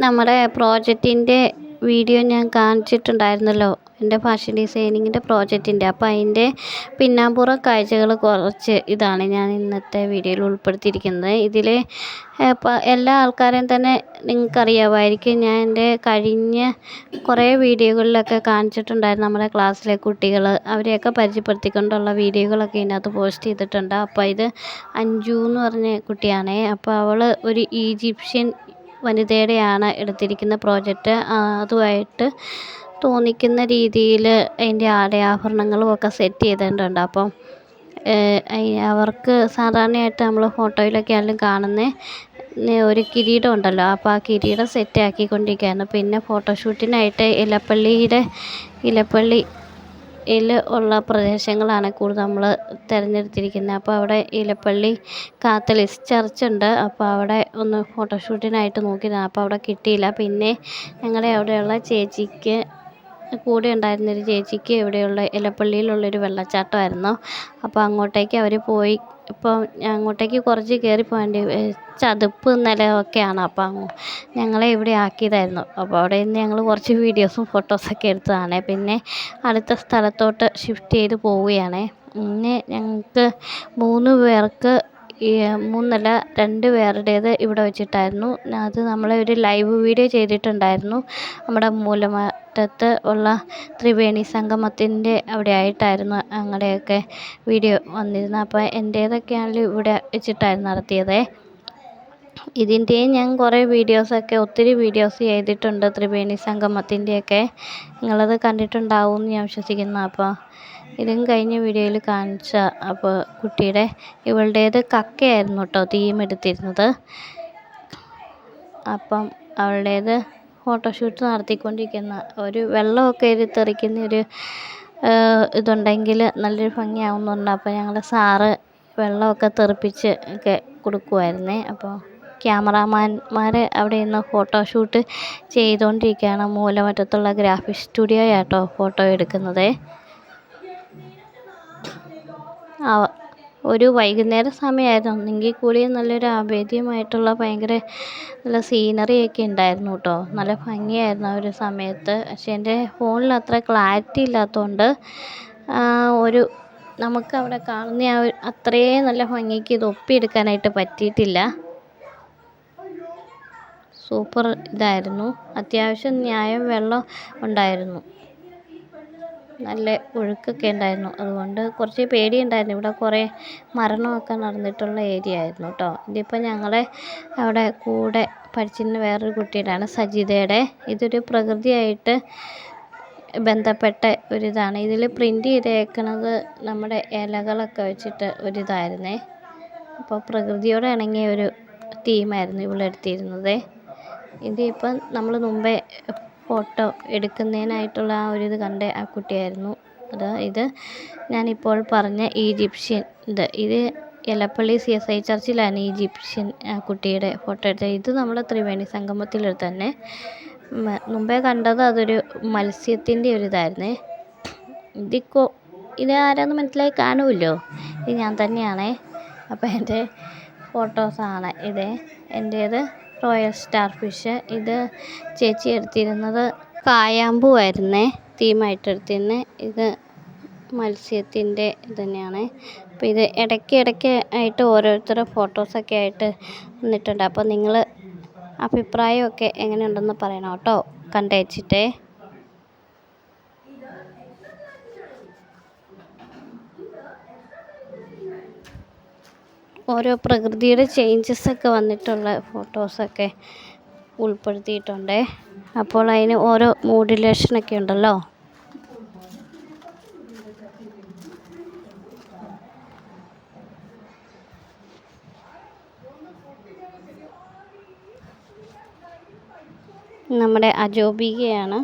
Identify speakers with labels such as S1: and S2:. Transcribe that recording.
S1: നമ്മുടെ പ്രോജക്റ്റിൻ്റെ വീഡിയോ ഞാൻ കാണിച്ചിട്ടുണ്ടായിരുന്നല്ലോ, എൻ്റെ ഫാഷൻ ഡിസൈനിങ്ങിൻ്റെ പ്രോജക്റ്റിൻ്റെ. അപ്പോൾ അതിൻ്റെ പിന്നാമ്പുറ കാഴ്ചകൾ കുറച്ച് ഇതാണ് ഞാൻ ഇന്നത്തെ വീഡിയോയിൽ ഉൾപ്പെടുത്തിയിരിക്കുന്നത്. ഇതിൽ എല്ലാ ആൾക്കാരെയും തന്നെ നിങ്ങൾക്കറിയാമായിരിക്കും. ഞാൻ എൻ്റെ കഴിഞ്ഞ കുറേ വീഡിയോകളിലൊക്കെ കാണിച്ചിട്ടുണ്ടായിരുന്നു. നമ്മുടെ ക്ലാസ്സിലെ കുട്ടികൾ, അവരെയൊക്കെ പരിചയപ്പെടുത്തിക്കൊണ്ടുള്ള വീഡിയോകളൊക്കെ ഇതിനകത്ത് പോസ്റ്റ് ചെയ്തിട്ടുണ്ട്. അപ്പോൾ ഇത് അഞ്ജു എന്ന് പറഞ്ഞ കുട്ടിയാണേ. അപ്പോൾ അവൾ ഒരു ഈജിപ്ഷ്യൻ വനിതയുടെയാണ് എടുത്തിരിക്കുന്ന പ്രോജക്റ്റ്. അതുമായിട്ട് തോന്നിക്കുന്ന രീതിയിൽ അതിൻ്റെ ആടയാഭരണങ്ങളും ഒക്കെ സെറ്റ് ചെയ്തിട്ടുണ്ട്. അപ്പം അവർക്ക് സാധാരണയായിട്ട് നമ്മൾ ഫോട്ടോയിലൊക്കെ ആണെങ്കിലും കാണുന്ന ഒരു കിരീടം ഉണ്ടല്ലോ, അപ്പോൾ ആ കിരീടം സെറ്റ് ആക്കിക്കൊണ്ടിരിക്കുകയാണ്. പിന്നെ ഫോട്ടോഷൂട്ടിനായിട്ട് ഇലപ്പള്ളിയിൽ ഉള്ള പ്രദേശങ്ങളാണ് കൂടുതൽ നമ്മൾ തിരഞ്ഞെടുത്തിരിക്കുന്നത്. അപ്പോൾ അവിടെ ഇലപ്പള്ളി കാത്തലിക് ചർച്ച് ഉണ്ട്. അപ്പോൾ അവിടെ ഒന്ന് ഫോട്ടോഷൂട്ടിനായിട്ട് നോക്കിയതാണ്. അപ്പോൾ അവിടെ കിട്ടിയില്ല. പിന്നെ ഞങ്ങളുടെ അവിടെയുള്ള ചേച്ചിക്ക്, കൂടെ ഉണ്ടായിരുന്നൊരു ചേച്ചിക്ക് ഇവിടെയുള്ള ഇലപ്പള്ളിയിലുള്ളൊരു വെള്ളച്ചാട്ടമായിരുന്നു. അപ്പോൾ അങ്ങോട്ടേക്ക് അവർ പോയി. ഇപ്പോൾ അങ്ങോട്ടേക്ക് കുറച്ച് കയറി പോകേണ്ടി, ചതുപ്പ് നിലമൊക്കെയാണ്. അപ്പോൾ ഞങ്ങളെ ഇവിടെ ആക്കിയതായിരുന്നു. അപ്പോൾ അവിടെ നിന്ന് ഞങ്ങൾ കുറച്ച് വീഡിയോസും ഫോട്ടോസൊക്കെ എടുത്തതാണ്. പിന്നെ അടുത്ത സ്ഥലത്തോട്ട് ഷിഫ്റ്റ് ചെയ്ത് പോവുകയാണ്. പിന്നെ ഞങ്ങൾക്ക് 3 പേർക്ക്, 2 പേരുടേത് ഇവിടെ വെച്ചിട്ടായിരുന്നു. അത് നമ്മളെ ഒരു ലൈവ് വീഡിയോ ചെയ്തിട്ടുണ്ടായിരുന്നു. നമ്മുടെ മൂലമറ്റത്ത് ഉള്ള ത്രിവേണി സംഗമത്തിൻ്റെ അവിടെ ആയിട്ടായിരുന്നു ഞങ്ങളുടെയൊക്കെ വീഡിയോ വന്നിരുന്നത്. അപ്പോൾ എൻ്റേതൊക്കെ ആണെങ്കിലും ഇവിടെ വെച്ചിട്ടായിരുന്നു നടത്തിയത്. ഇതിൻ്റെയും ഞാൻ കുറേ ഒത്തിരി വീഡിയോസ് ചെയ്തിട്ടുണ്ട്, ത്രിവേണി സംഗമത്തിൻ്റെയൊക്കെ. നിങ്ങളത് കണ്ടിട്ടുണ്ടാവും എന്ന് ഞാൻ വിശ്വസിക്കുന്നു. അപ്പോൾ ഇതും കഴിഞ്ഞ വീഡിയോയിൽ കാണിച്ച, അപ്പോൾ ഇവളുടേത് കക്കയായിരുന്നു കേട്ടോ തീം എടുത്തിരുന്നത്. അപ്പം അവളുടേത് ഫോട്ടോഷൂട്ട് നടത്തിക്കൊണ്ടിരിക്കുന്ന ഒരു വെള്ളമൊക്കെ തെറിക്കുന്ന ഒരു ഇതുണ്ടെങ്കിൽ നല്ലൊരു ഭംഗിയാവുന്നുണ്ട്. അപ്പോൾ ഞങ്ങളുടെ സാറ് വെള്ളമൊക്കെ തെറിപ്പിച്ച് ഒക്കെ കൊടുക്കുമായിരുന്നേ. അപ്പോൾ ക്യാമറാമാന്മാർ അവിടെ നിന്ന് ഫോട്ടോഷൂട്ട് ചെയ്തുകൊണ്ടിരിക്കുകയാണ്. മൂലമറ്റത്തുള്ള ഗ്രാഫിക് സ്റ്റുഡിയോ ആട്ടോ ഫോട്ടോ എടുക്കുന്നത്. ഒരു വൈകുന്നേര സമയമായിരുന്നു. എങ്കിൽ കൂടി നല്ലൊരു ആവേദ്യമായിട്ടുള്ള ഭയങ്കര നല്ല സീനറിയൊക്കെ ഉണ്ടായിരുന്നു കേട്ടോ. നല്ല ഭംഗിയായിരുന്നു ആ ഒരു സമയത്ത്. പക്ഷേ എൻ്റെ ഫോണിൽ അത്ര ക്ലാരിറ്റി ഇല്ലാത്തതുകൊണ്ട് നമുക്ക് അവിടെ കാണുന്ന അത്രയും നല്ല ഭംഗിക്ക് ഇത് ഒപ്പിയെടുക്കാനായിട്ട് പറ്റിയിട്ടില്ല. സൂപ്പർ ഇതായിരുന്നു. അത്യാവശ്യം ന്യായം വെള്ളം ഉണ്ടായിരുന്നു, നല്ല ഒഴുക്കൊക്കെ ഉണ്ടായിരുന്നു. അതുകൊണ്ട് കുറച്ച് പേടിയുണ്ടായിരുന്നു. ഇവിടെ കുറേ മരണമൊക്കെ നടന്നിട്ടുള്ള ഏരിയ ആയിരുന്നു കേട്ടോ. ഇതിപ്പോൾ ഞങ്ങളെ അവിടെ കൂടെ പഠിച്ചിരുന്ന വേറൊരു കുട്ടിയുടെയാണ്, സജിതയുടെ. ഇതൊരു പ്രകൃതിയായിട്ട് ബന്ധപ്പെട്ട ഒരിതാണ്. ഇതിൽ പ്രിൻ്റ് ചെയ്തേക്കണത് നമ്മുടെ ഇലകളൊക്കെ വെച്ചിട്ട് ഒരിതായിരുന്നേ. അപ്പോൾ പ്രകൃതിയോട് ഇണങ്ങിയ ഒരു തീമായിരുന്നു ഇവളെടുത്തിരുന്നത്. ഇതിപ്പം നമ്മൾ മുമ്പേ ഫോട്ടോ എടുക്കുന്നതിനായിട്ടുള്ള ആ ഒരിത് കണ്ട ആ കുട്ടിയായിരുന്നു. ഇത് ഞാനിപ്പോൾ പറഞ്ഞ ഈജിപ്ഷ്യൻ ഇത് എലപ്പള്ളി CSI ചർച്ചിലാണ് ഈജിപ്ഷ്യൻ കുട്ടിയുടെ ഫോട്ടോ എടുത്തത്. ഇത് നമ്മുടെ ത്രിവേണി സംഗമത്തിലെടുത്ത് തന്നെ. മുമ്പേ കണ്ടത് അതൊരു മത്സ്യത്തിൻ്റെ ഒരിതായിരുന്നേ. ഇത് ആരാന്ന് മനസ്സിലായി കാണുമല്ലോ, ഇത് ഞാൻ തന്നെയാണേ. അപ്പോൾ എൻ്റെ ഫോട്ടോസാണ് ഇത്. എൻ്റേത് റോയൽ സ്റ്റാർ ഫിഷ്. ഇത് ചേച്ചി എടുത്തിരുന്നത് കായാമ്പൂ ആയിരുന്നേ, തീമായിട്ട് എടുത്തിരുന്നത്. ഇത് മത്സ്യത്തിൻ്റെ ഇത് തന്നെയാണ്. അപ്പോൾ ഇത് ഇടയ്ക്ക് ആയിട്ട് ഓരോരുത്തരുടെ ഫോട്ടോസൊക്കെ ആയിട്ട് വന്നിട്ടുണ്ട്. അപ്പോൾ നിങ്ങൾ അഭിപ്രായമൊക്കെ എങ്ങനെയുണ്ടെന്ന് പറയണം കേട്ടോ, കണ്ടേച്ചിട്ടേ. ഓരോ പ്രകൃതിയുടെ ചേഞ്ചസൊക്കെ വന്നിട്ടുള്ള ഫോട്ടോസൊക്കെ ഉൾപ്പെടുത്തിയിട്ടുണ്ട്. അപ്പോൾ അതിന് ഓരോ മോഡുലേഷനൊക്കെ ഉണ്ടല്ലോ. നമ്മുടെ അജോബികയാണ്.